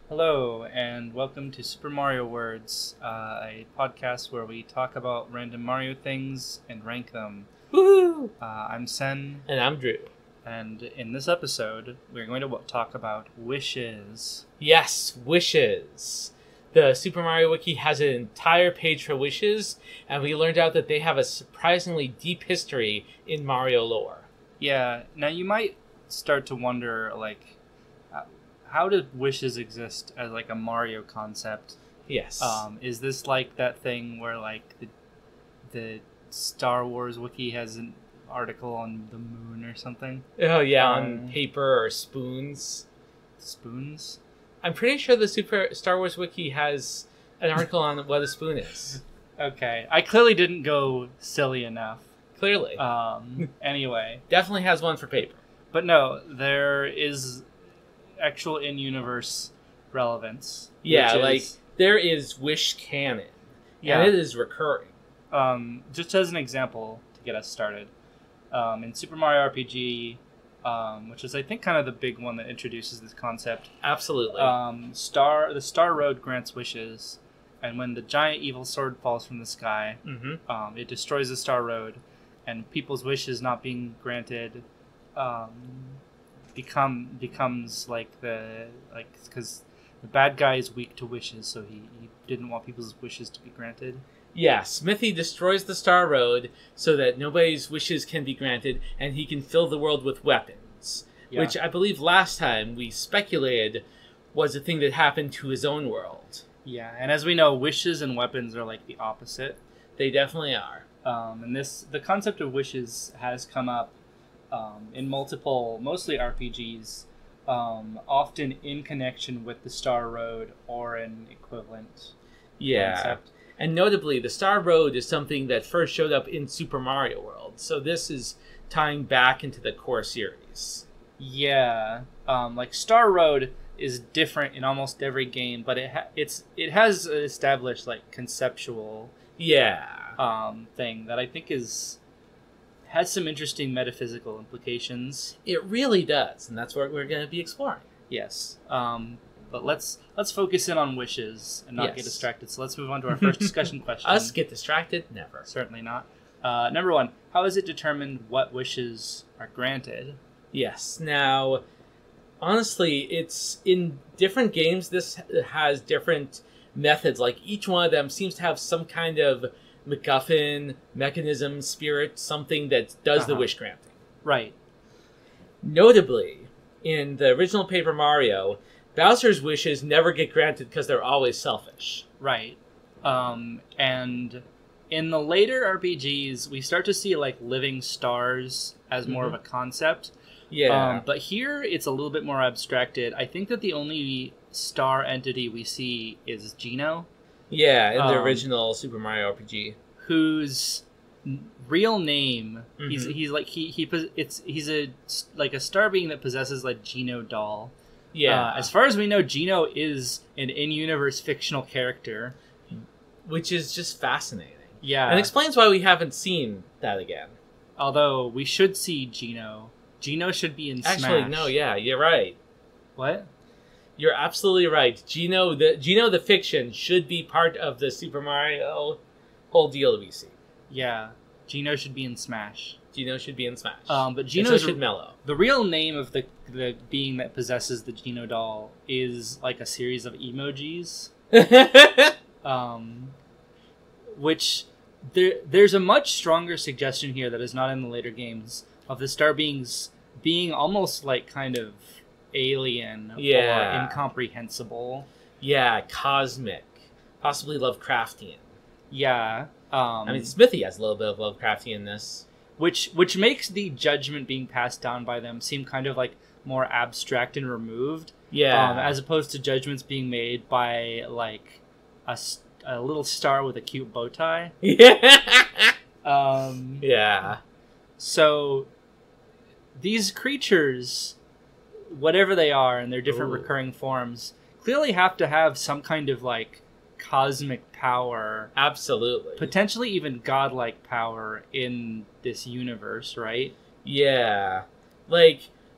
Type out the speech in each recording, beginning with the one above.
Hello, and welcome to Super Mario Words, a podcast where we talk about random Mario things and rank them. Woohoo! I'm Sen, And I'm Drew. and in this episode, we're going to talk about wishes. Yes, wishes. The Super Mario Wiki has an entire page for wishes, and we learned out that they have a surprisingly deep history in Mario lore. Yeah, now you might start to wonder, how do wishes exist as, a Mario concept? Yes. Is this like that thing where, the Star Wars Wiki has an article on the moon or something? Oh, yeah, on paper or spoons. Spoons? I'm pretty sure the Super Star Wars Wiki has an article on what a spoon is. Okay, I clearly didn't go silly enough. Clearly. Anyway. Definitely has one for paper. But no, there is actual in-universe relevance. Yeah, there is wish canon. Yeah. And it is recurring. Just as an example to get us started, in Super Mario RPG, which is I think kind of the big one that introduces this concept. Absolutely. The Star Road grants wishes, and when the giant evil sword falls from the sky, it destroys the Star Road, and people's wishes not being granted becomes because the bad guy is weak to wishes, so he didn't want people's wishes to be granted. Yeah, Smithy destroys the Star Road so that nobody's wishes can be granted, and he can fill the world with weapons. Yeah. Which I believe last time we speculated was a thing that happened to his own world. Yeah, and as we know, wishes and weapons are like the opposite. They definitely are. And the concept of wishes has come up in multiple, mostly RPGs, often in connection with the Star Road or an equivalent concept. And notably, the Star Road is something that first showed up in Super Mario World, so this is tying back into the core series. Yeah, Star Road is different in almost every game, but it has an established conceptual thing that I think has some interesting metaphysical implications. It really does, and that's what we're going to be exploring. Yes. But let's focus in on wishes and not get distracted. So let's move on to our first discussion question. Us get distracted? Never. Certainly not. Number one, how is it determined what wishes are granted? Yes. Now, honestly, it's in different games, this has different methods. Like, each one of them seems to have some kind of MacGuffin, mechanism, spirit, something that does the wish granting. Right. Notably, in the original Paper Mario, Bowser's wishes never get granted because they're always selfish. Right. And in the later RPGs, we start to see living stars as more of a concept. Yeah. But here it's a little bit more abstracted. I think that the only star entity we see is Geno. Yeah, in the original Super Mario RPG. Whose real name he's a star being that possesses Geno doll. Yeah. As far as we know, Geno is an in-universe fictional character, which is just fascinating. Yeah. And explains why we haven't seen that again. Although we should see Geno. Geno should be in Smash. Actually, no, yeah, you're right. What? You're absolutely right. Geno the fiction should be part of the Super Mario whole deal that we see. Yeah. Geno should be in Smash. Geno should be in Smash. But Geno should mellow. The real name of the being that possesses the Geno doll is a series of emojis. Which there's a much stronger suggestion here that is not in the later games of the star beings being almost kind of alien or incomprehensible. Yeah, cosmic. Possibly Lovecraftian. Yeah. I mean, Smithy has a little bit of Lovecraftianness. Which makes the judgment being passed down by them seem kind of more abstract and removed. Yeah. As opposed to judgments being made by a little star with a cute bow tie. Yeah. Yeah. So these creatures, whatever they are in their different recurring forms, clearly have to have some kind of cosmic power. Absolutely. Potentially even godlike power in this universe, right? Yeah.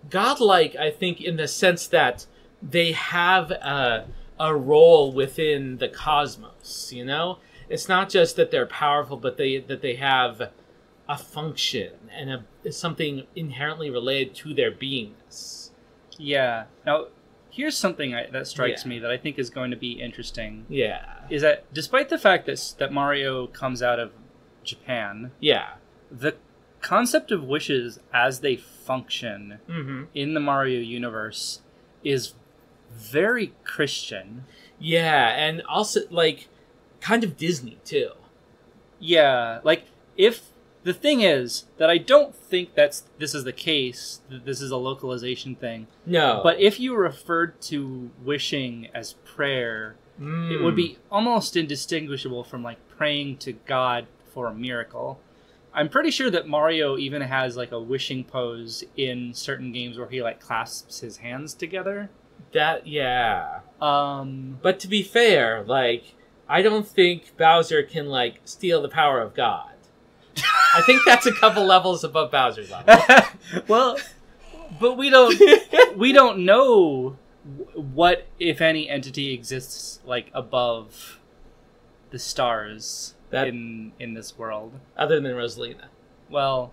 Godlike, I think, in the sense that they have a role within the cosmos, you know? It's not just that they're powerful, but that they have a function and something inherently related to their beingness. Yeah. Now, here's something that strikes me that I think is going to be interesting. Yeah. Is that despite the fact that Mario comes out of Japan, Yeah. the concept of wishes as they function in the Mario universe is very Christian. Yeah, and also, like, kind of Disney, too. Yeah, like, if... The thing is that I don't think this is the case, that this is a localization thing. No. But if you referred to wishing as prayer, it would be almost indistinguishable from, like, praying to God for a miracle. I'm pretty sure that Mario even has, like, a wishing pose in certain games where he, like, clasps his hands together. Yeah. But to be fair, like, I don't think Bowser can, like, steal the power of God. I think that's a couple levels above Bowser's level. Well, but we don't know what, if any, entity exists, like, above the stars in this world. Other than Rosalina. Well,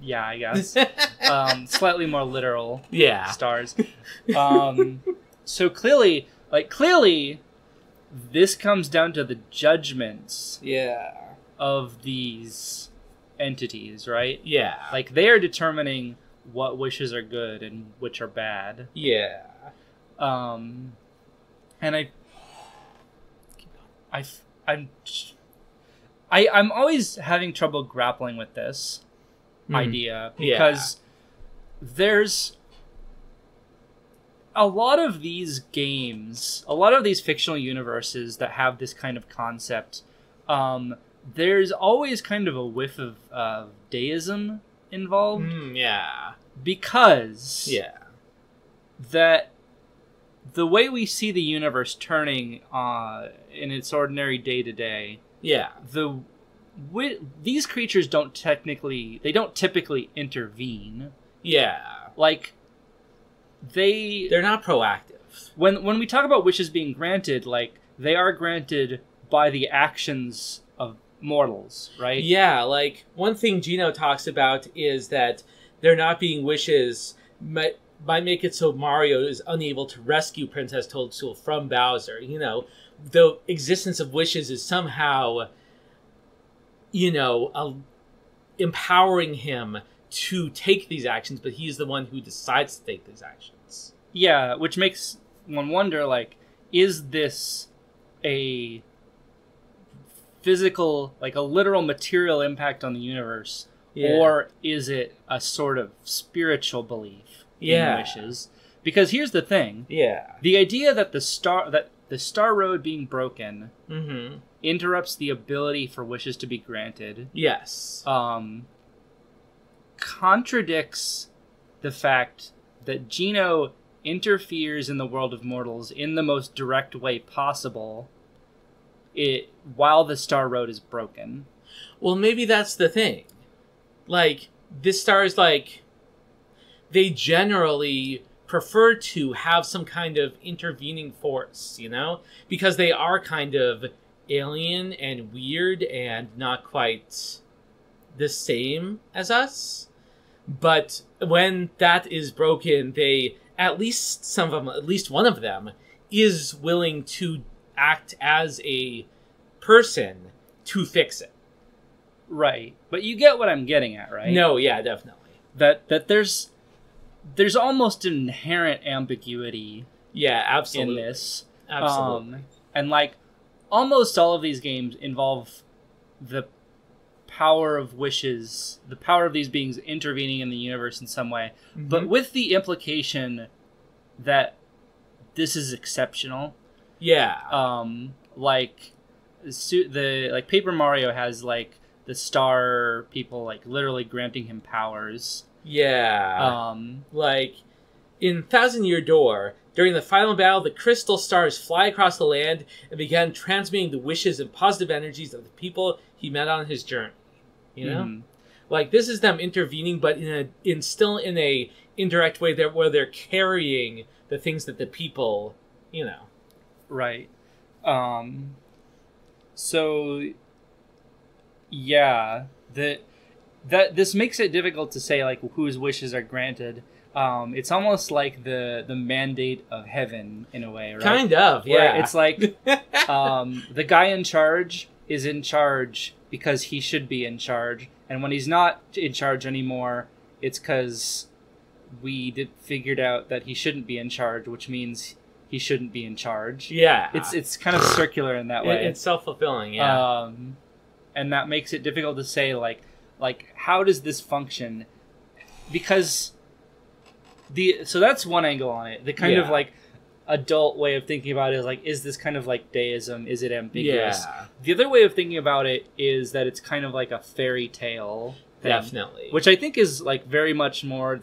yeah, I guess. Slightly more literal stars. So clearly, this comes down to the judgments of these entities, right? Yeah. Like, they are determining what wishes are good and which are bad. Yeah. And I'm always having trouble grappling with this idea because there's a lot of these games, a lot of these fictional universes that have this kind of concept. There's always kind of a whiff of deism involved. Because that the way we see the universe turning in its ordinary day-to-day, these creatures don't typically intervene. Like, they're not proactive. When we talk about wishes being granted, like, they are granted by the actions of mortals, right? Yeah, like, one thing Gino talks about is that there not being wishes might make it so Mario is unable to rescue Princess Toadstool from Bowser. You know, the existence of wishes is somehow, you know, empowering him to take these actions, but he's the one who decides to take these actions. Yeah, which makes one wonder, like, is this a physical, like a literal material impact on the universe, or is it a sort of spiritual belief in wishes? Because here's the thing: the idea that the star road being broken interrupts the ability for wishes to be granted. Contradicts the fact that Gino interferes in the world of mortals in the most direct way possible. While the star road is broken. Well, maybe that's the thing. Like, this star is like, they generally prefer to have some kind of intervening force, you know? Because they are kind of alien and weird and not quite the same as us. But when that is broken, at least one of them, is willing to act as a person to fix it. Right. But you get what I'm getting at, right? No, yeah, definitely. That there's almost an inherent ambiguity absolutely. in this. Absolutely. And, like, almost all of these games involve the power of wishes, the power of these beings intervening in the universe in some way, but with the implication that this is exceptional. Like Paper Mario has, like, the star people, like, literally granting him powers. Like, in Thousand Year Door, during the final battle, the crystal stars fly across the land and began transmitting the wishes and positive energies of the people he met on his journey. You know? Like, this is them intervening, but still in a indirect way where they're carrying the things that the people, you know. Right. So yeah, that this makes it difficult to say like whose wishes are granted. It's almost like the mandate of heaven in a way, right? Kind of, yeah. Where it's like the guy in charge is in charge because he should be in charge, and when he's not in charge anymore, it's because we figured out that he shouldn't be in charge, which means he shouldn't be in charge. Yeah, it's kind of circular in that way. It's self-fulfilling, yeah. And that makes it difficult to say like how does this function, because so that's one angle on it. The kind of like adult way of thinking about it is like, is this kind of like deism? Is it ambiguous? Yeah. The other way of thinking about it is that it's kind of like a fairy tale thing, definitely, which I think is like very much more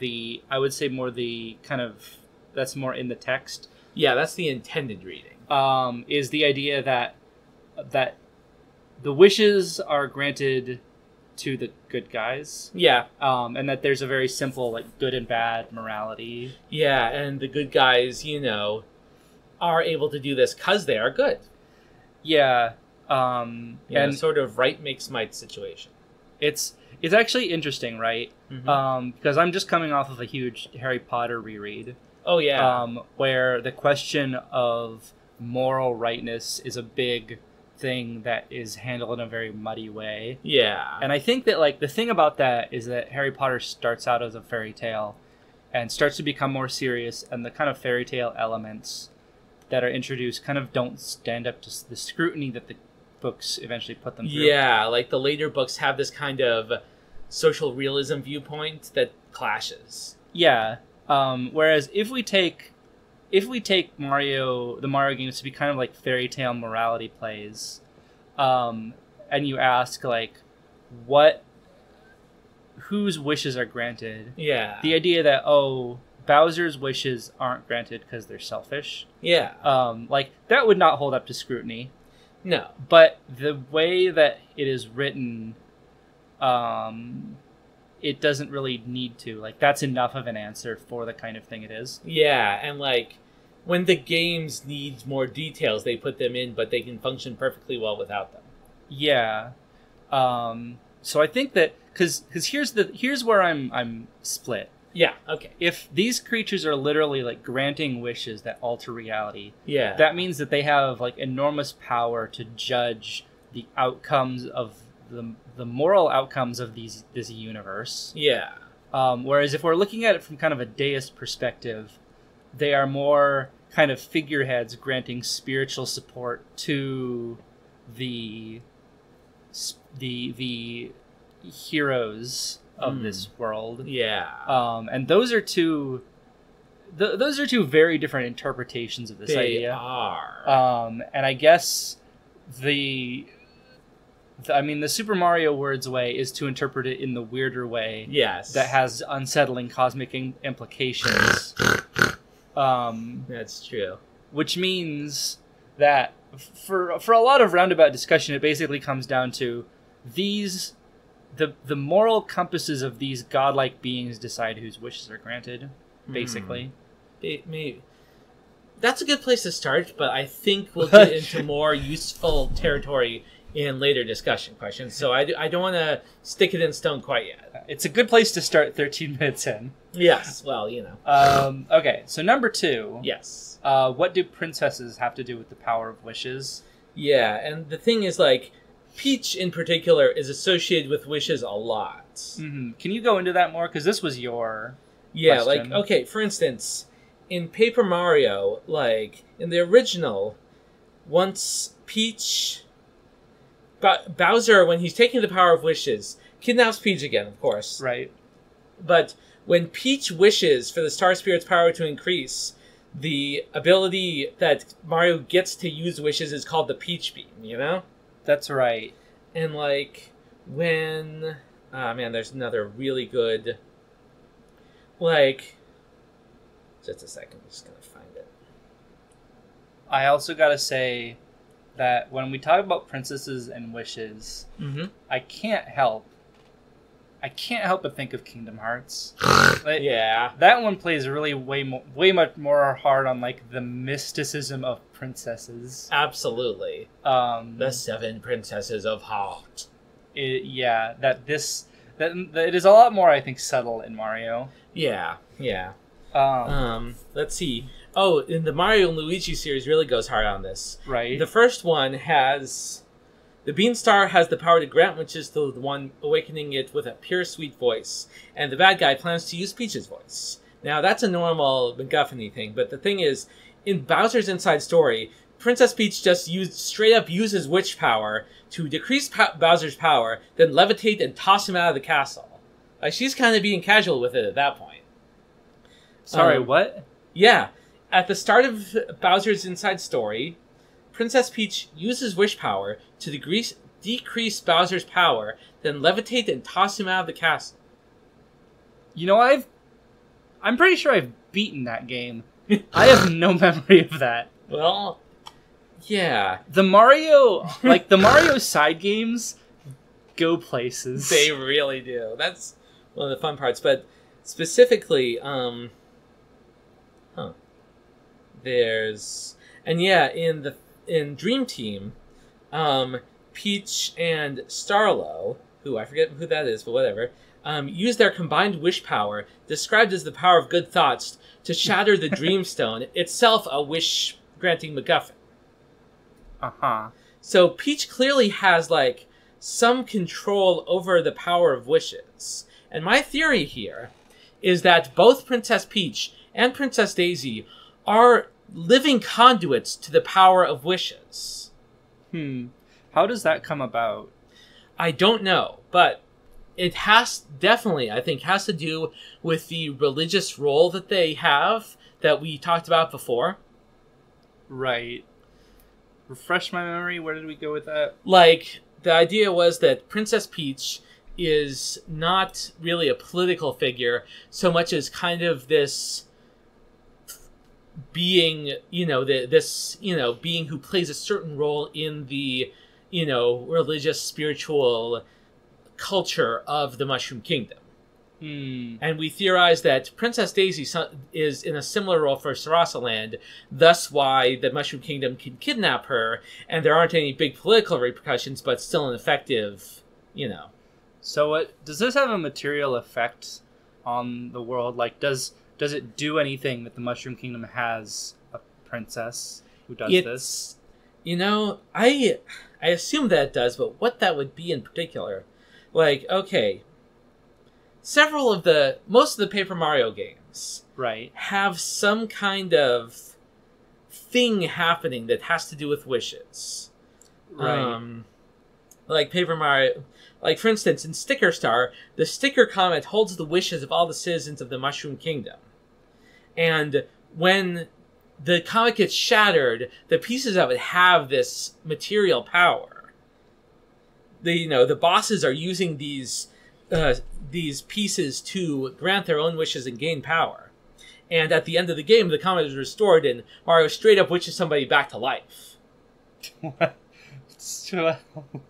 I would say more the kind of, that's more in the text. Yeah, that's the intended reading. Is the idea that the wishes are granted to the good guys. Yeah. And that there's a very simple like good and bad morality. Yeah, and the good guys, are able to do this because they are good. Yeah. And sort of right makes might situation. It's actually interesting, right? Mm-hmm. Because I'm just coming off of a huge Harry Potter reread. Oh, yeah. Where the question of moral rightness is a big thing that is handled in a very muddy way. Yeah. And I think that like the thing about that is that Harry Potter starts out as a fairy tale and starts to become more serious, and the kind of fairy tale elements that are introduced kind of don't stand up to the scrutiny that the books eventually put them through. Yeah, like the later books have this kind of social realism viewpoint that clashes. Yeah. Whereas if we take the Mario games to be kind of like fairy tale morality plays, and you ask like whose wishes are granted? Yeah. The idea that Bowser's wishes aren't granted because they're selfish. Yeah. Like that would not hold up to scrutiny. No. But the way that it is written, it doesn't really need to. Like that's enough of an answer for the kind of thing it is. Yeah, and like when the games need more details, they put them in, but they can function perfectly well without them. Yeah. So I think that because here's where I'm split. Yeah. Okay. If these creatures are literally like granting wishes that alter reality, yeah, that means that they have like enormous power to judge the outcomes of the moral outcomes of this universe. Yeah. Whereas if we're looking at it from kind of a deist perspective, they are more kind of figureheads granting spiritual support to the heroes of this world. Yeah. And those are two very different interpretations of this idea. They are. And I guess the Super Mario Words way is to interpret it in the weirder way. Yes. That has unsettling cosmic implications. That's true. Which means that for a lot of roundabout discussion, it basically comes down to the moral compasses of these godlike beings decide whose wishes are granted, basically. Maybe. That's a good place to start, but I think we'll get into more useful territory in later discussion questions, so I don't want to stick it in stone quite yet. It's a good place to start 13 minutes in. Yes, well, Okay, so number 2. Yes. What do princesses have to do with the power of wishes? Yeah, and the thing is, like, Peach in particular is associated with wishes a lot. Mm-hmm. Can you go into that more? Because this was your question. Like, okay, for instance, in Paper Mario, like, in the original, once Peach... Bowser, when he's taking the power of wishes, kidnaps Peach again, of course. Right. But when Peach wishes for the Star Spirit's power to increase, the ability that Mario gets to use wishes is called the Peach Beam, That's right. And, like, when... there's another really good... Like... Just a second, I'm just gonna find it. I also gotta say that when we talk about princesses and wishes, I can't help I can't help but think of Kingdom Hearts. Yeah. That one plays really way much more hard on like the mysticism of princesses. Absolutely. The 7 Princesses of Heart. That it is a lot more, I think, subtle in Mario. Yeah. Let's see. Oh, in the Mario and Luigi series really goes hard on this. Right. The first one has... The Beanstar has the power to grant wishes to the one awakening it with a pure, sweet voice, and the bad guy plans to use Peach's voice. Now, that's a normal MacGuffin-y thing, but the thing is, in Bowser's Inside Story, Princess Peach just straight up uses witch power to decrease Bowser's power, then levitate and toss him out of the castle. Like, she's kind of being casual with it at that point. Sorry, what? Yeah. At the start of Bowser's Inside Story, Princess Peach uses wish power to decrease Bowser's power, then levitate and toss him out of the castle. You know, I'm pretty sure I've beaten that game. I have no memory of that. Well, yeah. The Mario side games go places. They really do. That's one of the fun parts. But specifically, there's... And yeah, in Dream Team, Peach and Starlo, who I forget who that is, but whatever, use their combined wish power, described as the power of good thoughts, to shatter the Dream Stone, itself a wish-granting MacGuffin. Uh-huh. So Peach clearly has, like, some control over the power of wishes. And my theory here is that both Princess Peach and Princess Daisy are living conduits to the power of wishes. How does that come about? I don't know, but it definitely, I think, has to do with the religious role that they have that we talked about before. Right. Refresh my memory, where did we go with that? Like, the idea was that Princess Peach is not really a political figure so much as kind of this being, being who plays a certain role in the, religious, spiritual culture of the Mushroom Kingdom. And we theorize that Princess Daisy is in a similar role for Sarasaland, thus why the Mushroom Kingdom can kidnap her, and there aren't any big political repercussions, but still an effective, So does this have a material effect on the world? Like, does it do anything that the Mushroom Kingdom has a princess who does this? I assume that it does, but what that would be in particular, like, okay, most of the Paper Mario games, right, have some kind of thing happening that has to do with wishes, right? Like Paper Mario. Like, for instance, in Sticker Star, the Sticker Comet holds the wishes of all the citizens of the Mushroom Kingdom. And when the comet gets shattered, the pieces of it have this material power. The bosses are using these pieces to grant their own wishes and gain power. And at the end of the game, the comet is restored, and Mario straight up wishes somebody back to life.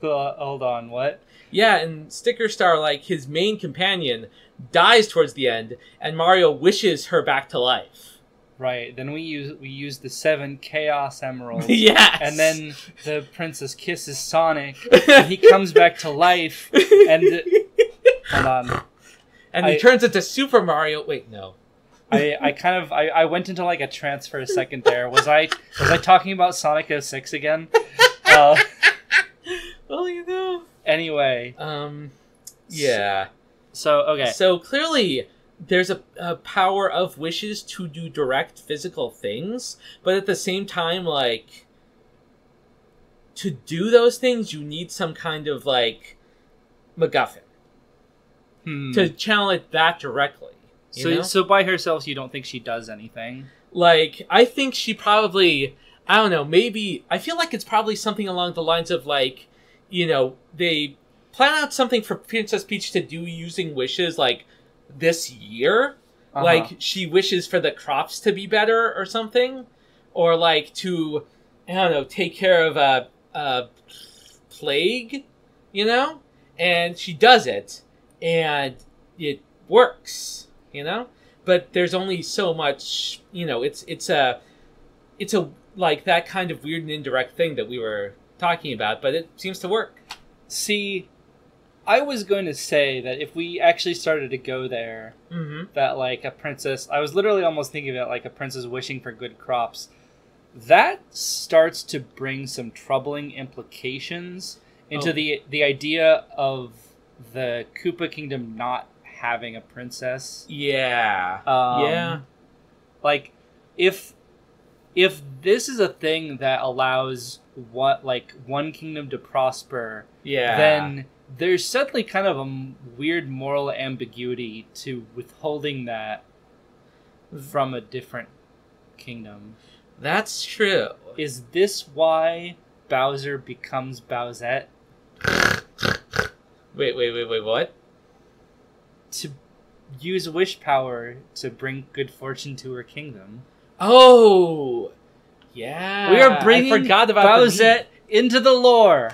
Hold on, what? Yeah, in Sticker Star, like, his main companion dies towards the end, and Mario wishes her back to life. Right, then we use the 7 Chaos Emeralds. Yes! And then the princess kisses Sonic, and he comes back to life, and... Hold on. And he turns into Super Mario... Wait, no. I went into, like, a trance for a second there. Was I talking about Sonic 06 again? Well, Anyway. Yeah. So, okay. So, clearly, there's a power of wishes to do direct physical things, but at the same time, like, to do those things, you need some kind of, like, MacGuffin. To channel it that directly. So by herself, you don't think she does anything? Like, I think she probably... I don't know, maybe... I feel like it's probably something along the lines of, like, they plan out something for Princess Peach to do using wishes, like, this year. Uh-huh. Like, she wishes for the crops to be better or something. Or, like, to, I don't know, take care of a plague, And she does it. and it works, But there's only so much, it's a like that kind of weird and indirect thing that we were talking about, but it seems to work. See, I was going to say that if we actually started to go there, that like a princess, I was literally almost thinking about like a princess wishing for good crops. That starts to bring some troubling implications into the idea of the Koopa Kingdom not having a princess. Yeah. Like, if this is a thing that allows one kingdom to prosper, then there's suddenly kind of a weird moral ambiguity to withholding that from a different kingdom. That's true. Is this why Bowser becomes Bowsette? Wait, what? To use wish power to bring good fortune to her kingdom. Oh! Yeah. We are bringing I forgot about Bowsette into the lore.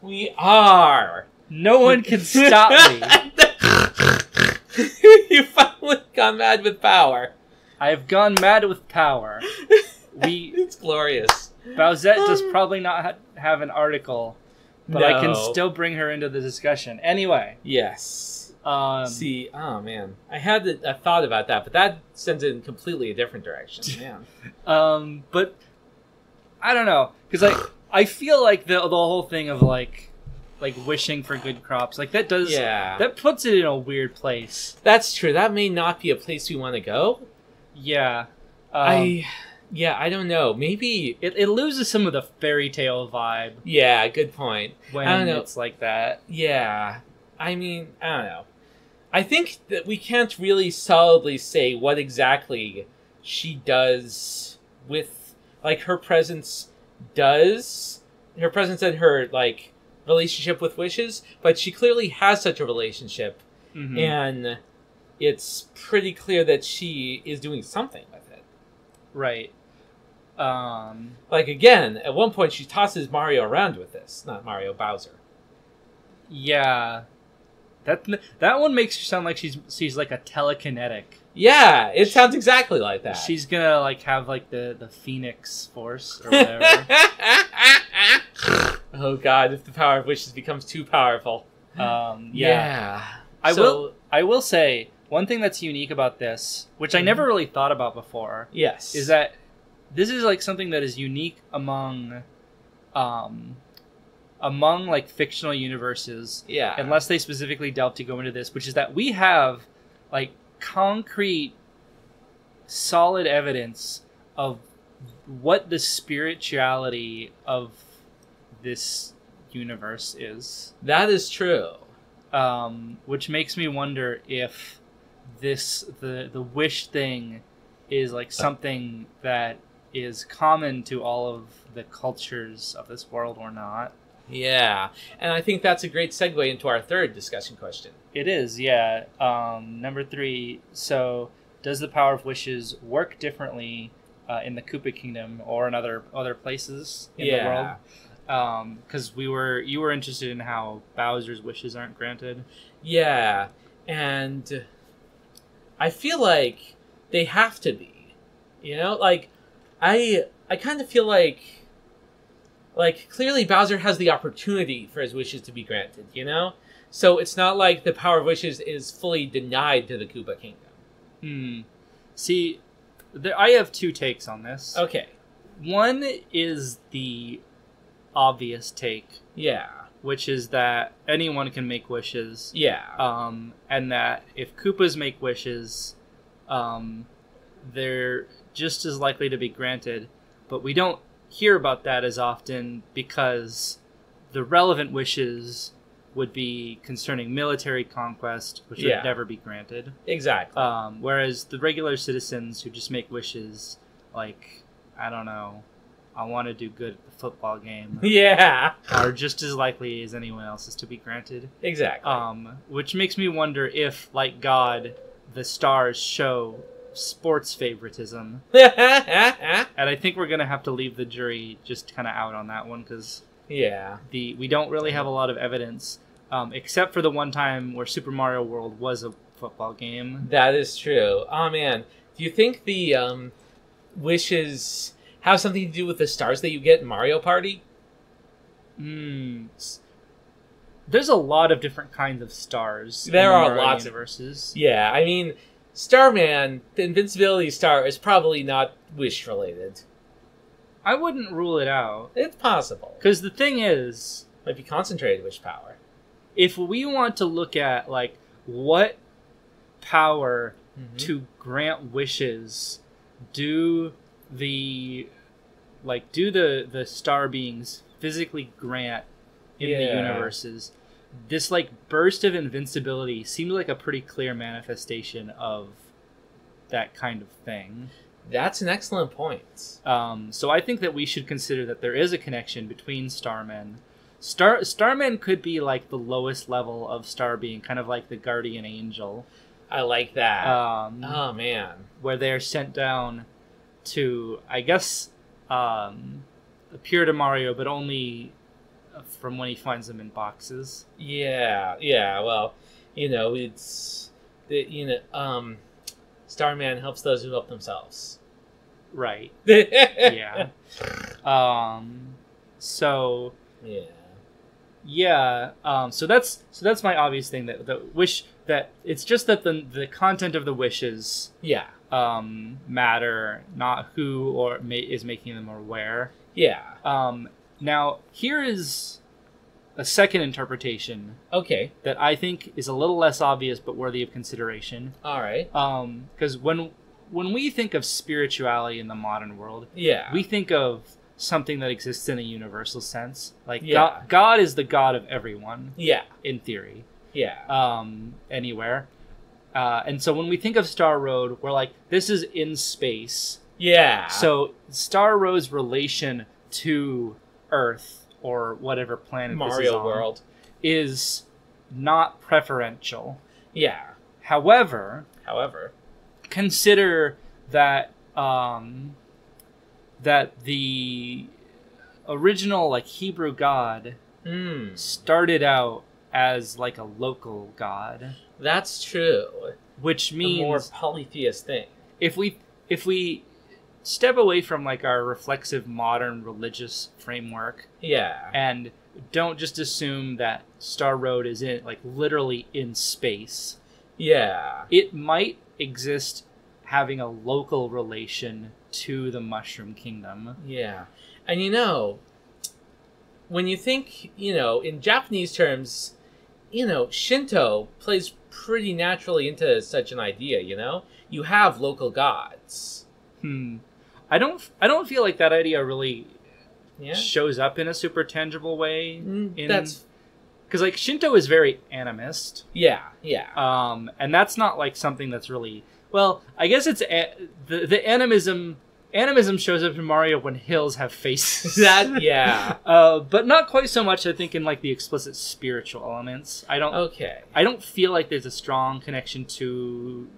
We are. No one can stop me. You finally got mad with power. I have gone mad with power. It's glorious. Bowsette does probably not have an article, but No. I can still bring her into the discussion. Anyway. Yes. See, oh man, I had a thought about that, but that sends it in completely a different direction. Man. But I don't know, because I feel like the whole thing of like wishing for good crops, like that does, that puts it in a weird place. That's true. That may not be a place we want to go. Yeah. I don't know. Maybe it loses some of the fairy tale vibe. Yeah, good point. When I don't know. It's like that. Yeah. I mean, I don't know. I think that we can't really solidly say what exactly she does with, like, her presence and her, like, relationship with wishes, but she clearly has such a relationship, and it's pretty clear that she is doing something with it. Right. Like, again, at one point she tosses Mario around with this. Not Mario, Bowser. Yeah. That one makes her sound like she's like a telekinetic. Yeah, it sounds exactly like that. She's gonna like have like the Phoenix Force or whatever. Oh god, if the power of wishes becomes too powerful. Yeah. I will say one thing that's unique about this, which I never really thought about before, is that this is like something that is unique among like fictional universes, unless they specifically delve to go into this, which is that we have like concrete, solid evidence of what the spirituality of this universe is. That is true. Which makes me wonder if the wish thing is like something that is common to all of the cultures of this world or not. Yeah, and I think that's a great segue into our third discussion question. It is, yeah. Number 3, so does the power of wishes work differently in the Koopa Kingdom or in other places in the world? Because you were interested in how Bowser's wishes aren't granted. Yeah, and I feel like they have to be. Like, I kind of feel like clearly Bowser has the opportunity for his wishes to be granted, So it's not like the power of wishes is fully denied to the Koopa Kingdom. See, I have 2 takes on this. Okay. One is the obvious take. Yeah. Which is that anyone can make wishes. Yeah. And that if Koopas make wishes, they're just as likely to be granted. But we don't hear about that as often because the relevant wishes would be concerning military conquest, which would never be granted. Exactly. Whereas the regular citizens who just make wishes, like, I don't know, I want to do good at the football game. Yeah. Are just as likely as anyone else's to be granted. Exactly. Which makes me wonder if, like God, the stars show sports favoritism. And I think we're going to have to leave the jury just kind of out on that one because we don't really have a lot of evidence. except for the one time where Super Mario World was a football game. That is true. Oh man, do you think the wishes have something to do with the stars that you get in Mario Party? There's a lot of different kinds of stars. There are Mario lots universes. Yeah, I mean, Starman, the invincibility star, is probably not wish related. I wouldn't rule it out. It's possible. Because the thing is, Might be concentrated wish power. if we want to look at like what power to grant wishes do the star beings physically grant in the universes, this like burst of invincibility seems like a pretty clear manifestation of that kind of thing. That's an excellent point. So I think that we should consider that there is a connection between starmen. Starmen could be like the lowest level of star being, kind of like the guardian angel. I like that. Oh man, where they're sent down to, I guess, appear to Mario, but only from when he finds them in boxes. Yeah. Well, it's Starman helps those who help themselves. Right. Yeah. So. Yeah. So that's my obvious thing, that the wish, that it's just that the content of the wishes matter, not who is making them or where. Yeah. Now here is a second interpretation. Okay. That I think is a little less obvious but worthy of consideration. All right. Because when we think of spirituality in the modern world, we think of something that exists in a universal sense. Like God is the God of everyone. Yeah. In theory. Yeah. Anywhere. And so when we think of Star Road, we're like, this is in space. Yeah. So Star Road's relation to Earth or whatever planet Mario this is on World is not preferential. Yeah. However, consider that that the original like Hebrew God started out as like a local god. That's true. Which means a more polytheist thing. If we step away from like our reflexive modern religious framework, and don't just assume that Star Road is in like literally in space. Yeah. It might exist having a local relation to the Mushroom Kingdom. Yeah. And when you think, in Japanese terms, Shinto plays pretty naturally into such an idea, You have local gods. I don't feel like that idea really shows up in a super tangible way. Because like Shinto is very animist. Yeah. And that's not like something that's really, well, I guess it's the animism. Animism shows up in Mario when hills have faces. But not quite so much, I think, in like the explicit spiritual elements. I don't feel like there's a strong connection to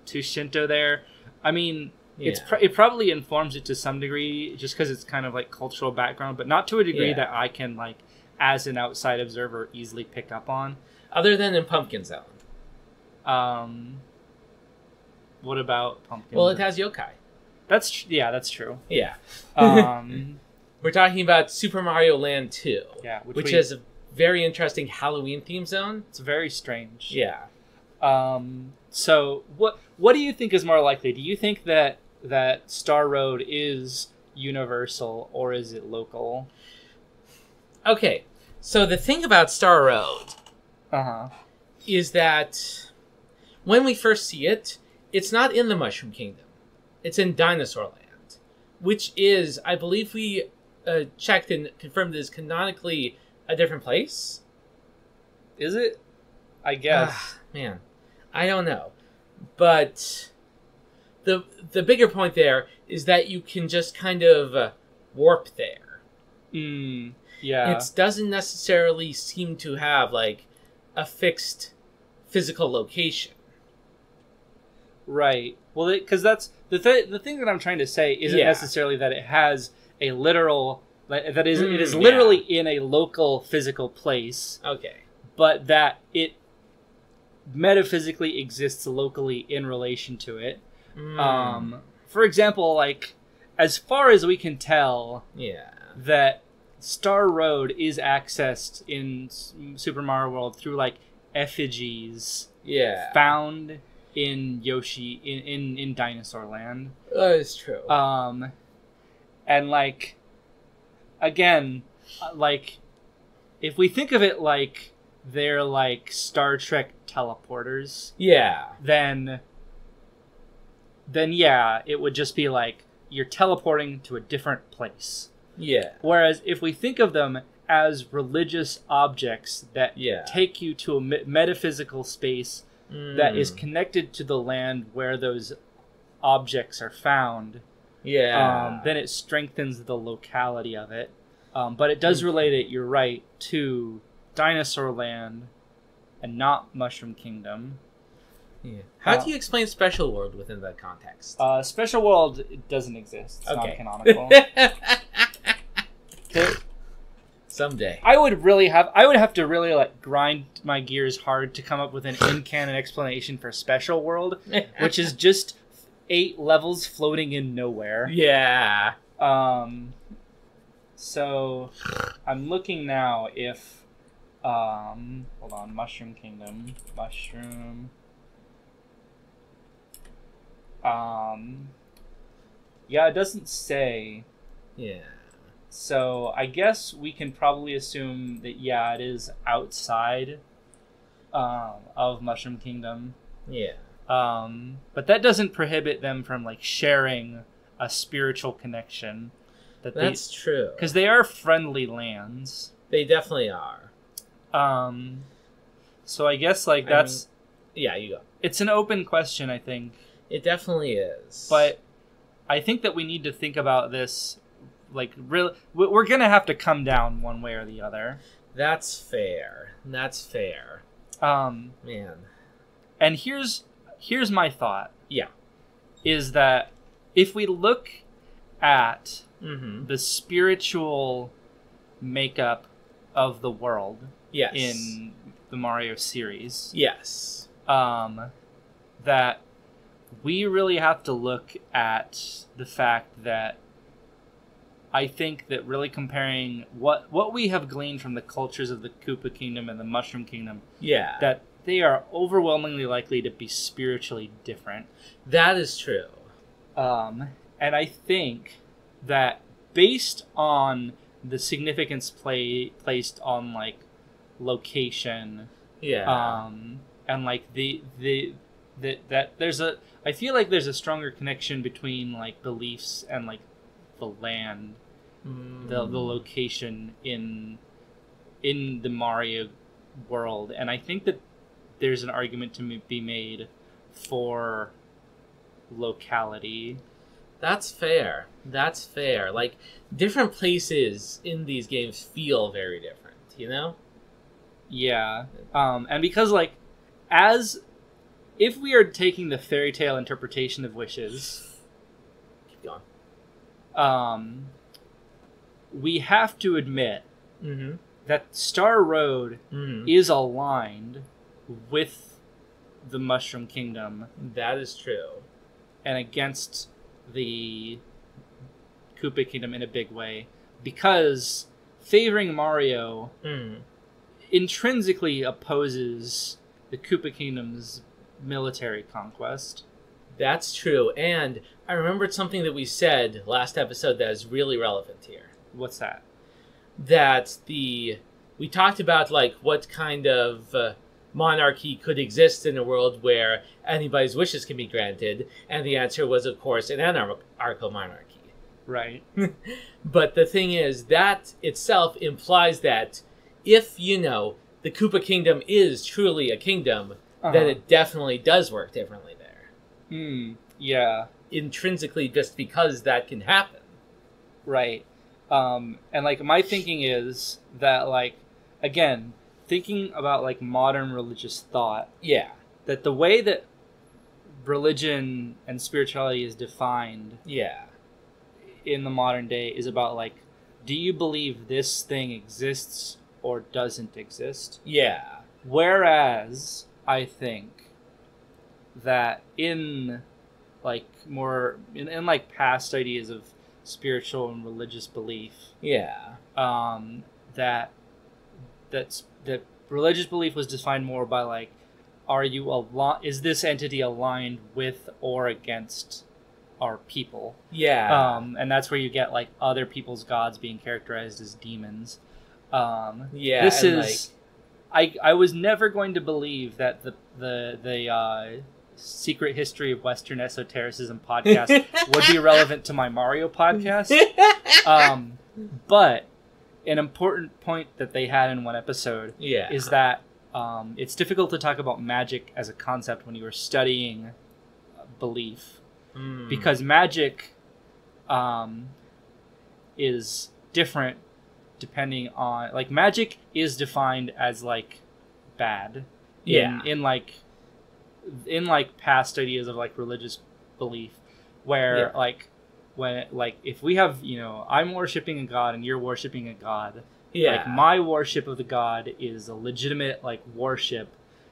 Shinto there. I mean, it probably informs it to some degree, just because it's kind of like cultural background, but not to a degree that I can like, as an outside observer, easily pick up on. Other than in Pumpkin Zone. What about Pumpkin? Well, it has yokai. That's true. Yeah. We're talking about Super Mario Land 2. Yeah. Which is a very interesting Halloween theme zone. It's very strange. Yeah. So what do you think is more likely? Do you think that Star Road is universal or is it local? Okay. So the thing about Star Road is that when we first see it, it's not in the Mushroom Kingdom. It's in Dinosaur Land, which is, I believe we checked and confirmed, is canonically a different place. Is it? I guess. Man, I don't know. But the bigger point there is that you can just kind of warp there. Yeah. It doesn't necessarily seem to have like a fixed physical location. Right. Well, because that's the thing that I'm trying to say isn't necessarily that it has a literal, it is literally in a local physical place. Okay. but that it metaphysically exists locally in relation to it. For example, like, as far as we can tell, that Star Road is accessed in Super Mario World through, like, effigies found in Yoshi, in Dinosaur Land. That is true. And, like, again, like, if we think of it like they're, like, Star Trek teleporters, then yeah, it would just be like you're teleporting to a different place. Whereas if we think of them as religious objects that take you to a metaphysical space that is connected to the land where those objects are found, then it strengthens the locality of it. But it does relate it, you're right, to Dinosaur Land and not Mushroom Kingdom. How do you explain Special World within that context? Special World doesn't exist. It's not canonical. Someday. I would have to really, like, grind my gears hard to come up with an in-canon explanation for Special World, which is just 8 levels floating in nowhere. So I'm looking now if hold on, Mushroom Kingdom. It doesn't say. So I guess we can probably assume that it is outside of Mushroom Kingdom. But that doesn't prohibit them from, like, sharing a spiritual connection. That's true. Because they are friendly lands. They definitely are. So I guess, like, you go. It's an open question, I think. It definitely is. But I think that we need to think about this, like, really, we're going to have to come down one way or the other. That's fair. Man. And here's my thought. Is that if we look at the spiritual makeup of the world in the Mario series, that we really have to look at the fact that I think that really comparing what we have gleaned from the cultures of the Koopa Kingdom and the Mushroom Kingdom, that they are overwhelmingly likely to be spiritually different. That is true. And I think that based on the significance placed on, like, location, and, like, that there's I feel like there's a stronger connection between, like, beliefs and, like, the land, the location in the Mario world, and I think that there's an argument to be made for locality. That's fair. Like, different places in these games feel very different, you know? And because, like, if we are taking the fairy tale interpretation of wishes, keep going. We have to admit that Star Road is aligned with the Mushroom Kingdom. That is true. And against the Koopa Kingdom in a big way, because favoring Mario intrinsically opposes the Koopa Kingdom's military conquest. That's true, and I remembered something that we said last episode that is really relevant here. What's that? That we talked about, like, what kind of monarchy could exist in a world where anybody's wishes can be granted, and the answer was, of course, an anarchical monarchy. Right. But the thing is, that itself implies that if, the Koopa Kingdom is truly a kingdom, then it definitely does work differently there. Intrinsically, just because that can happen. Right. And, like, my thinking is that, like, again, thinking about, like, modern religious thought, that the way that religion and spirituality is defined in the modern day is about, like, do you believe this thing exists or doesn't exist? Whereas I think that in like more in like past ideas of spiritual and religious belief, Yeah. that that religious belief was defined more by like, is this entity aligned with or against our people? Yeah. And that's where you get like other people's gods being characterized as demons. Yeah. This and, is I was never going to believe that the Secret History of Western Esotericism podcast would be relevant to my Mario podcast. But an important point that they had in one episode is that it's difficult to talk about magic as a concept when you are studying belief, because magic is different depending on, like, magic is defined as like bad in past ideas of like religious belief, where like when, like, if we have, I'm worshiping a god and you're worshiping a god, like my worship of the god is a legitimate like worship,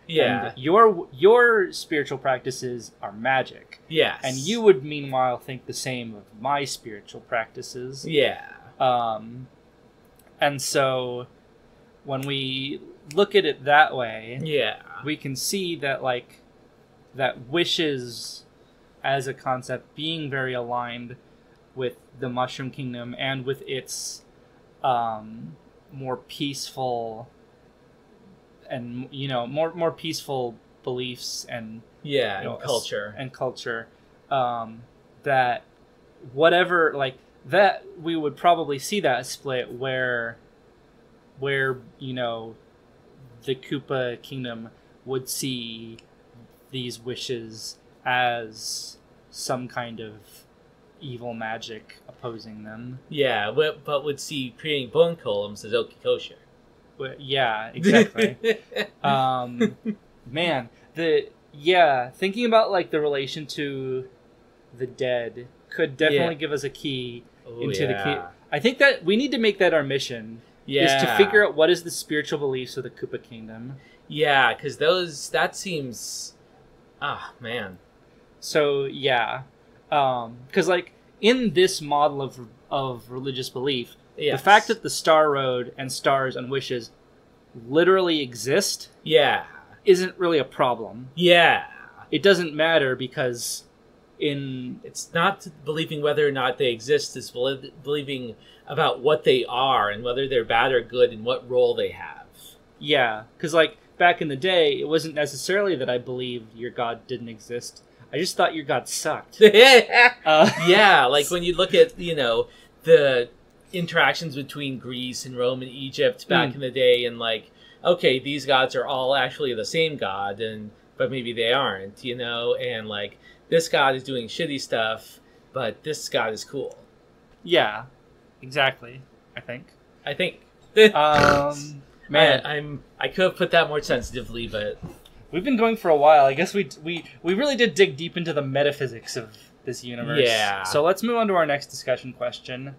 and your spiritual practices are magic, and you would meanwhile think the same of my spiritual practices, and so when we look at it that way, we can see that like that wishes as a concept being very aligned with the Mushroom Kingdom and with its more peaceful and more peaceful beliefs and and culture, that whatever, like, that we would probably see that split where the Koopa Kingdom would see these wishes as some kind of evil magic opposing them. Yeah, but would see creating bone columns as Okikosha. Yeah, exactly. Man, thinking about like the relation to the dead could definitely give us a key into the key. I think that we need to make that our mission. Is to figure out what is the spiritual beliefs of the Koopa Kingdom. Yeah, because that seems... Ah, man. So, because like in this model of religious belief, the fact that the Star Road and stars and wishes literally exist isn't really a problem. It doesn't matter because it's not believing whether or not they exist, it's believing about what they are and whether they're bad or good and what role they have. Yeah, because like back in the day, it wasn't necessarily that I believed your god didn't exist. I just thought your god sucked. Like when you look at, the interactions between Greece and Rome and Egypt back in the day, and like, okay, these gods are all actually the same god, but maybe they aren't, and like, this god is doing shitty stuff, but this god is cool. Yeah, exactly. I think. Man, I could have put that more sensitively, but we've been going for a while. I guess we really did dig deep into the metaphysics of this universe. Yeah. So let's move on to our next discussion question.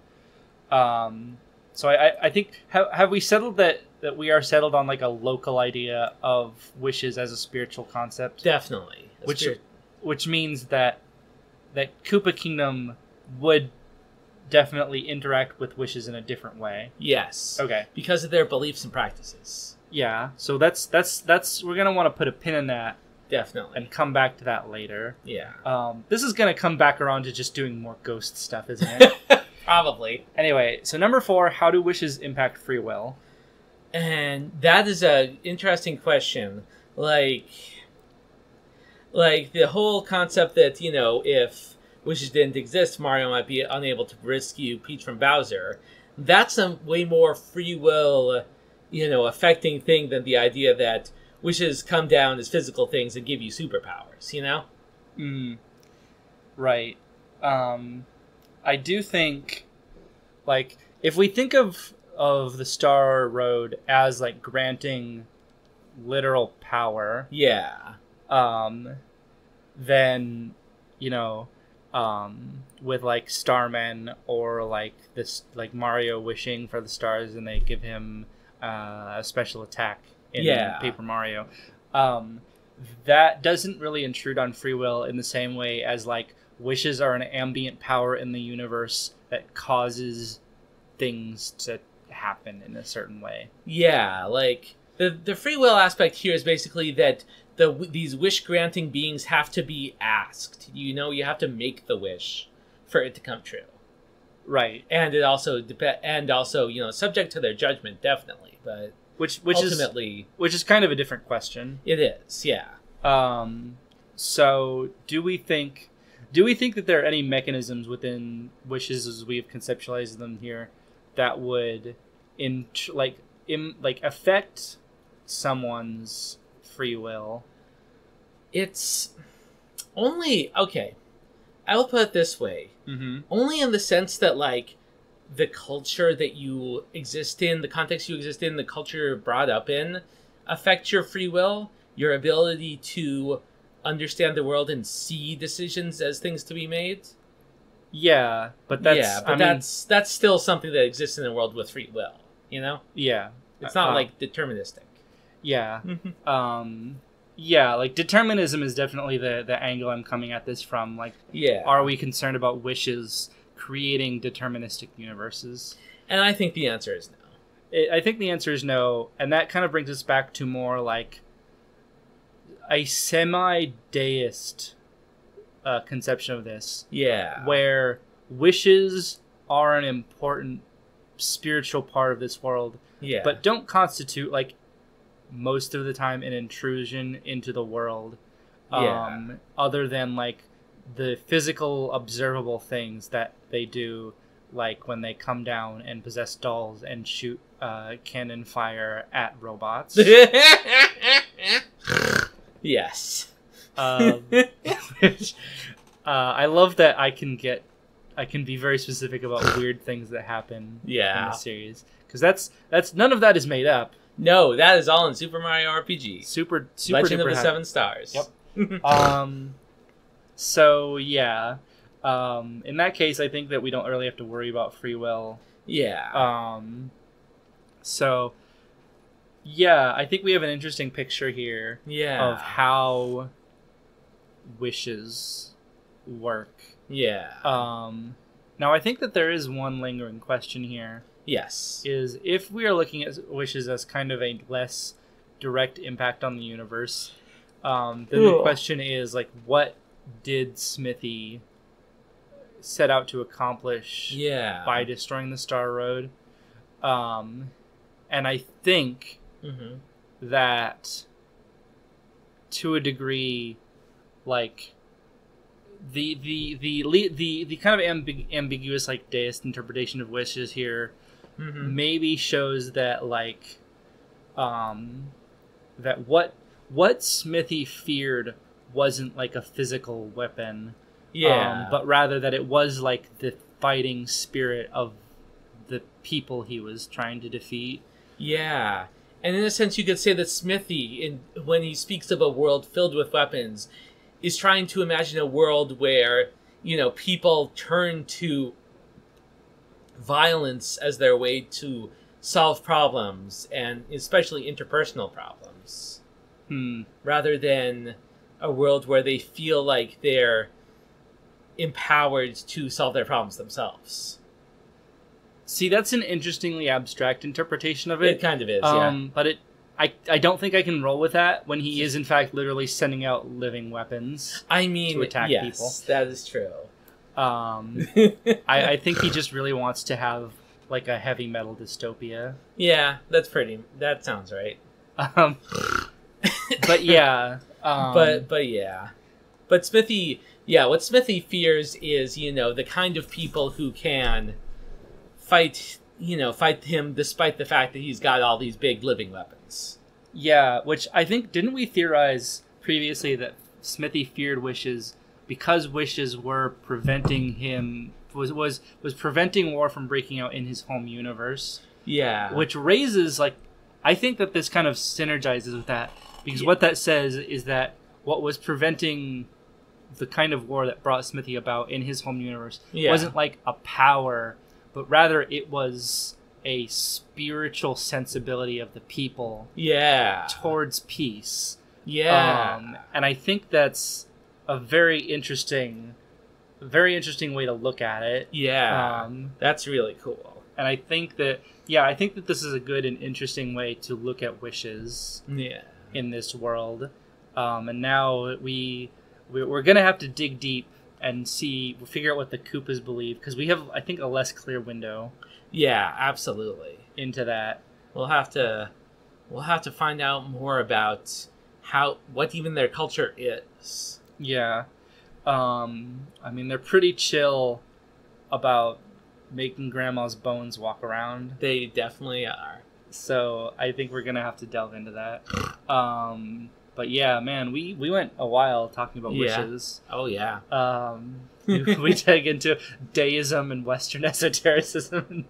So I think have we settled that we are settled on like a local idea of wishes as a spiritual concept? Definitely. Which means that Koopa Kingdom would definitely interact with wishes in a different way. Yes. Okay. Because of their beliefs and practices. Yeah. So that's we're gonna want to put a pin in that. Definitely. And come back to that later. Yeah. This is gonna come back around to just doing more ghost stuff, isn't it? Probably. Anyway, so number 4, how do wishes impact free will? And that is a interesting question. Like the whole concept that, if wishes didn't exist, Mario might be unable to rescue Peach from Bowser. That's a way more free will, affecting thing than the idea that wishes come down as physical things and give you superpowers, Right. I do think, like, if we think of the Star Road as, like, granting literal power... then, with, like, Starmen or, like, this, like, Mario wishing for the stars and they give him a special attack in Yeah. Paper Mario. That doesn't really intrude on free will in the same way as like wishes are an ambient power in the universe that causes things to happen in a certain way. Yeah, like the free will aspect here is basically that these wish granting beings have to be asked. You have to make the wish for it to come true. Right. And it also subject to their judgment, definitely, but Which ultimately is kind of a different question. it is, yeah. So do we think that there are any mechanisms within wishes as we've conceptualized them here that would affect someone's free will? It's only okay. I will put it this way. Mm-hmm. Only in the sense that, like, the culture that you exist in, the context you exist in, the culture you're brought up in, affect your free will, your ability to understand the world and see decisions as things to be made. Yeah, but that's still something that exists in a world with free will. Yeah, It's not like deterministic. Yeah. Yeah, like determinism is definitely the angle I'm coming at this from. Like, are we concerned about wishes creating deterministic universes? And I think the answer is no. I think the answer is no, and that kind of brings us back to more like a semi-deist conception of this. Yeah. Where wishes are an important spiritual part of this world, but don't constitute, like, most of the time an intrusion into the world, other than like the physical observable things that they do, like when they come down and possess dolls and shoot cannon fire at robots. Yes. I love that I can be very specific about weird things that happen in the series, because that's none of that is made up. No, that is all in Super Mario RPG. Super Legend of the Seven Stars. Yep. So yeah, in that case, I think that we don't really have to worry about free will. Yeah. So yeah, I think we have an interesting picture here. Yeah. Of how wishes work. Yeah. Now I think that there is one lingering question here. Yes. Is if we are looking at wishes as kind of a less direct impact on the universe, then the question is, like, what did Smithy set out to accomplish by destroying the Star Road? And I think that, to a degree, like, the kind of ambiguous, like, deist interpretation of wishes here maybe shows that, like, that what Smithy feared wasn't like a physical weapon, but rather that it was like the fighting spirit of the people he was trying to defeat. Yeah, and in a sense, you could say that Smithy, when he speaks of a world filled with weapons, is trying to imagine a world where, people turn to violence as their way to solve problems, and especially interpersonal problems, rather than a world where they feel like they're empowered to solve their problems themselves. See, that's an interestingly abstract interpretation of it. It kind of is, But I don't think I can roll with that when he is, in fact, literally sending out living weapons to attack people. That is true. I think he just really wants to have, like, a heavy metal dystopia. Yeah, that sounds right. But yeah. But Smithy, what Smithy fears is, the kind of people who can fight him despite the fact that he's got all these big living weapons. Yeah, which I think, didn't we theorize previously that Smithy feared wishes because wishes were preventing him, was preventing war from breaking out in his home universe? Yeah. Which raises, like, I think that this kind of synergizes with that, because what that says is that what was preventing the kind of war that brought Smithy about in his home universe wasn't like a power, but rather it was a spiritual sensibility of the people Yeah. towards peace. Yeah. And I think that's a very interesting way to look at it. Yeah. That's really cool. And I think that this is a good and interesting way to look at wishes in this world. And now we're gonna have to dig deep and figure out what the Koopas believe, because we have, I think, a less clear window. Yeah, absolutely. Into that, we'll have to find out more about what even their culture is. Yeah, I mean, they're pretty chill about making grandma's bones walk around. They definitely are. So I think we're gonna have to delve into that. But yeah, man, we went a while talking about wishes. Oh yeah. We dig into deism and Western esotericism.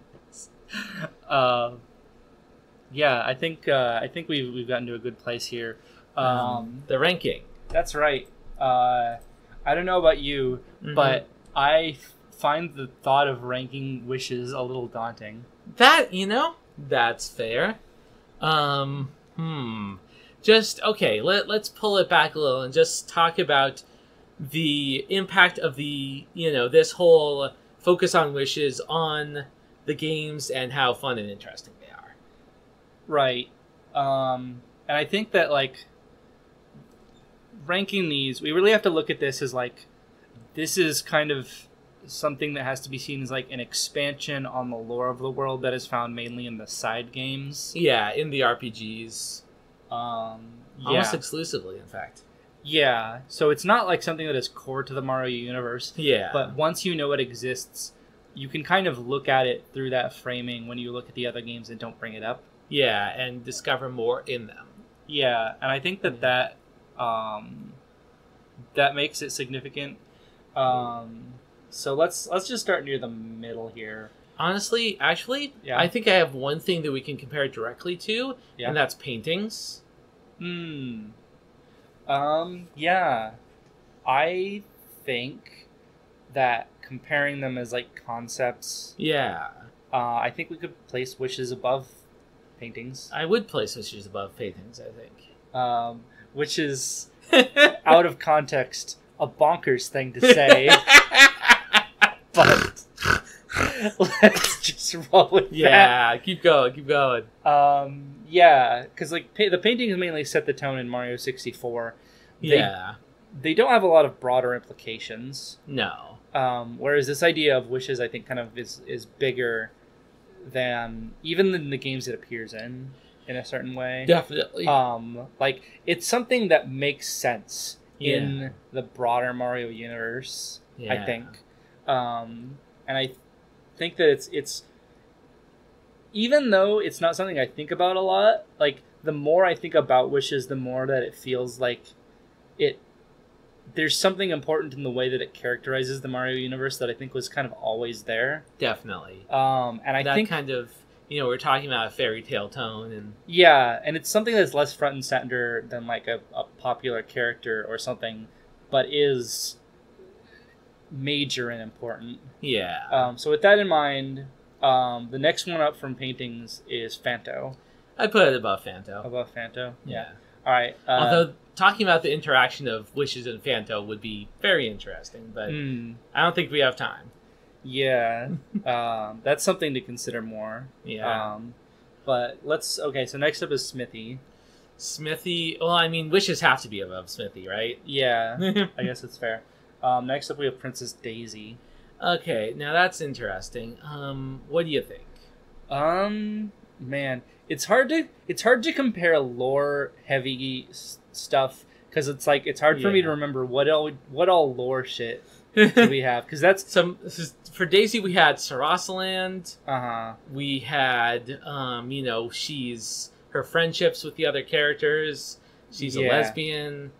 Yeah, I think we've gotten to a good place here. The ranking. That's right. I don't know about you, but I find the thought of ranking wishes a little daunting. That's fair. Just okay. Let's pull it back a little and just talk about the impact of this whole focus on wishes on the games and how fun and interesting they are. Right. And I think that, like, ranking these, we really have to look at this as, like, this is kind of something that has to be seen as, like, an expansion on the lore of the world that is found mainly in the side games. Yeah, in the RPGs. Almost exclusively, in fact. Yeah, so it's not like something that is core to the Mario universe. Yeah. But once you know it exists, you can kind of look at it through that framing when you look at the other games and don't bring it up. Yeah, and discover more in them. Yeah, and I think that makes it significant. So let's just start near the middle here. Honestly, actually, yeah. I think I have one thing that we can compare directly to, and that's paintings. Yeah. I think that comparing them as, like, concepts... Yeah. I think we could place wishes above paintings. I would place wishes above paintings, I think. Which is, out of context, a bonkers thing to say. But... let's just roll with that. Yeah, keep going. Yeah, because, like, the paintings mainly set the tone in Mario 64. They don't have a lot of broader implications. No. Whereas this idea of wishes, I think, kind of is bigger than even in the games it appears in a certain way. Definitely. Like, it's something that makes sense in the broader Mario universe, I think. And I think that it's even though it's not something I think about a lot, like, the more I think about wishes, the more that it feels like there's something important in the way that it characterizes the Mario universe that I think was kind of always there. Definitely. And I think kind of, we're talking about a fairy tale tone, and and it's something that's less front and center than, like, a popular character or something, but is major and important. Yeah. So with that in mind, the next one up from paintings is Phanto. I put it above Phanto. Above Phanto? Yeah. All right. Although talking about the interaction of wishes and Phanto would be very interesting, but I don't think we have time. Yeah. That's something to consider more. Yeah. But so next up is Smithy. Smithy, well, I mean, wishes have to be above Smithy, right? Yeah. I guess it's fair. Next up we have Princess Daisy. Okay, now that's interesting. What do you think? Man, it's hard to compare lore heavy stuff, because it's like it's hard for me to remember what all lore shit do we have, because that's for Daisy we had Sarasaland. We had she's her friendships with the other characters. She's a lesbian.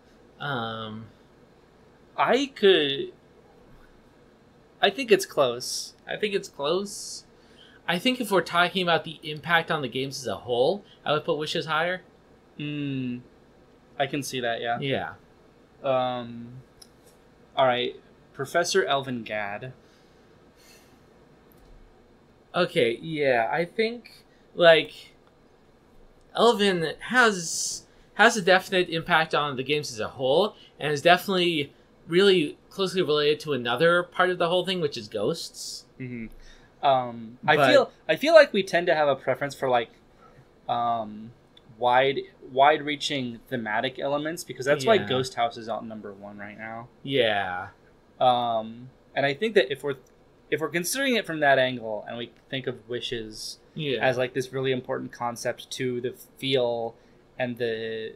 I think it's close. I think if we're talking about the impact on the games as a whole, I would put Wishes higher. I can see that, yeah. Yeah. Alright. Professor Elvin Gadd. Okay, yeah, I think like Elven has a definite impact on the games as a whole, and is definitely really closely related to another part of the whole thing, which is ghosts. Mm-hmm. But I feel like we tend to have a preference for like wide reaching thematic elements because that's why Yeah. Ghost House is out number one right now. yeah, And I think that if we're considering it from that angle and we think of wishes yeah, as like this really important concept to the feel and the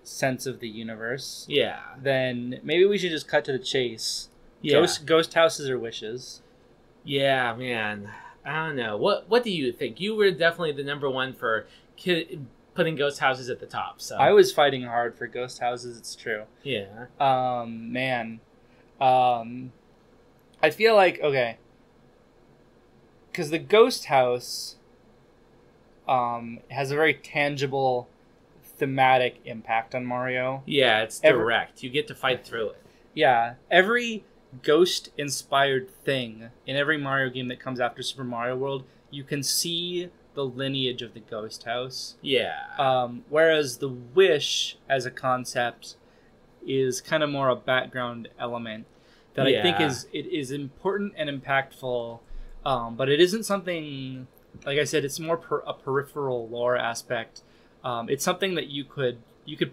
sense of the universe, yeah, then maybe we should just cut to the chase. yeah, Ghost houses or wishes? yeah, man. I don't know. What do you think? You were definitely the number one for putting ghost houses at the top. So I was fighting hard for ghost houses. It's true. yeah, Man, I feel like okay, because the ghost house has a very tangible thematic impact on Mario. yeah, it's direct. You get to fight through it. Yeah, every ghost inspired thing in every Mario game that comes after Super Mario World, you can see the lineage of the ghost house. Yeah, Whereas the wish as a concept is kind of more a background element that I think is important and impactful, but it isn't something, like I said, it's more a peripheral lore aspect. It's something that you could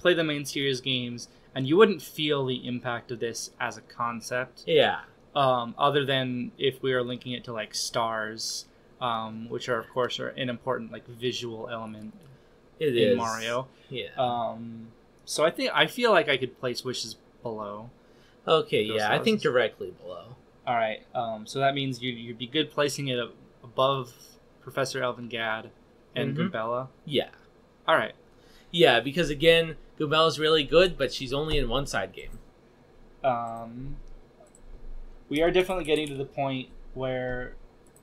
play the main series games and you wouldn't feel the impact of this as a concept. yeah, Other than if we are linking it to like stars, which are of course are an important like visual element in Mario. Yeah. So I feel like I could place wishes below. Okay, Ghost yeah, I think houses. directly below. All right. So that means you'd be good placing it above Professor Elvin Gad and Mhm. Goombella. Yeah. All right. Yeah, because again, Goombella's really good, but she's only in one side game. We are definitely getting to the point where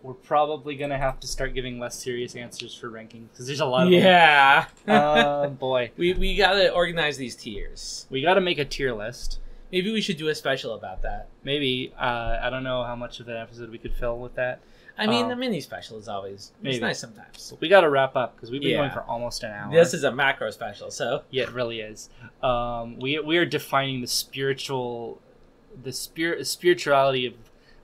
we're probably gonna have to start giving less serious answers for rankings because there's a lot of them. Yeah. Boy, we gotta organize these tiers. we got to make a tier list. Maybe we should do a special about that. Maybe I don't know how much of an episode we could fill with that. I mean, a mini special is always maybe. it's nice sometimes. We got to wrap up because we've been Yeah. going for almost an hour. This is a macro special, so Yeah, it really is. We are defining the spirituality of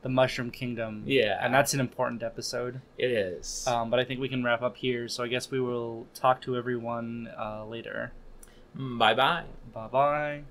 the Mushroom Kingdom. Yeah. And that's an important episode. it is. But I think we can wrap up here. So I guess we will talk to everyone later. Bye bye. Bye bye.